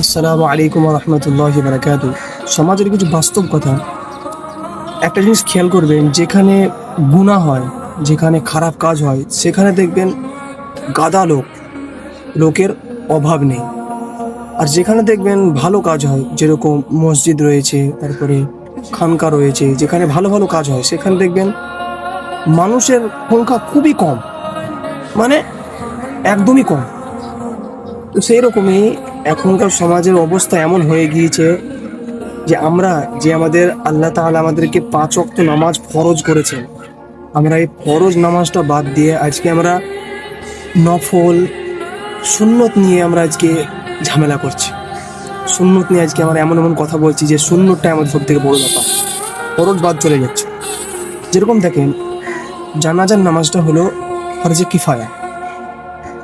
আসসালামু আলাইকুম রহমতুল্লাহি বারাকাতু। সমাজের কিছু বাস্তব কথা। একটা জিনিস খেয়াল করবেন, যেখানে গুনাহ হয়, যেখানে খারাপ কাজ হয়, সেখানে দেখবেন গাদা লোকের অভাব নেই। আর যেখানে দেখবেন ভালো কাজ হয়, যেরকম মসজিদ রয়েছে, তারপরে খানকা রয়েছে, যেখানে ভালো ভালো কাজ হয়, সেখানে দেখবেন মানুষের সংখ্যা খুবই কম, মানে একদমই কম। তো সেই রকমই এখনকার সমাজের অবস্থা এমন হয়ে গিয়েছে যে আমাদের আল্লাহ তাআলা আমাদেরকে 5 ওয়াক্ত নামাজ ফরজ করেছেন, আমরা এই ফরজ নামাজটা বাদ দিয়ে আজকে আমরা নফল সুন্নত নিয়ে আমরা আজকে ঝামেলা করছি। সুন্নত নিয়ে আজকে আমরা এমন এমন কথা বলছি যে সুন্নতটা আমাদের সব থেকে বড় ব্যাপার, ফরজ বাদ চলে যাচ্ছে। যেরকম দেখেন, জানাজার নামাজটা হলো ফরজে কিফায়া,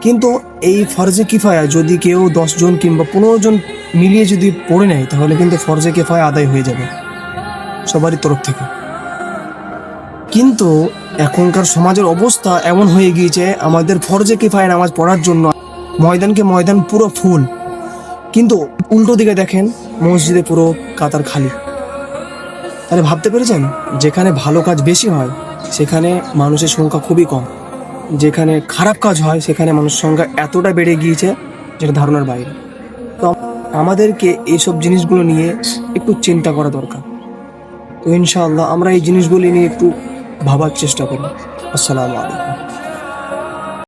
কিন্তু এই ফরজে কিফায়া যদি কেউ 10 জন কিংবা 15 জন মিলিয়ে যদি পড়ে নেয়, তাহলে কিন্তু ফরজে কিফায়া আদায় হয়ে যাবে সবারই তরফ থেকে। কিন্তু এখনকার সমাজের অবস্থা এমন হয়ে গিয়েছে, আমাদের ফরজে কিফায়া নামাজ পড়ার জন্য ময়দানকে ময়দান পুরো ফুল, কিন্তু উল্টো দিকে দেখেন মসজিদে পুরো কাতার খালি। তাহলে ভাবতে পেরেছেন, যেখানে ভালো কাজ বেশি হয় সেখানে মানুষের সংখ্যা খুবই কম, যেখানে খারাপ কাজ হয় সেখানে মানুষের সংখ্যা এতটা বেড়ে গিয়েছে যেটা ধারণার বাইরে। তো আমাদেরকে এইসব জিনিসগুলো নিয়ে একটু চিন্তা করা দরকার। তো ইনশাআল্লাহ আমরা এই জিনিসগুলি নিয়ে একটু ভাবার চেষ্টা করব। আসসালামু আলাইকুম।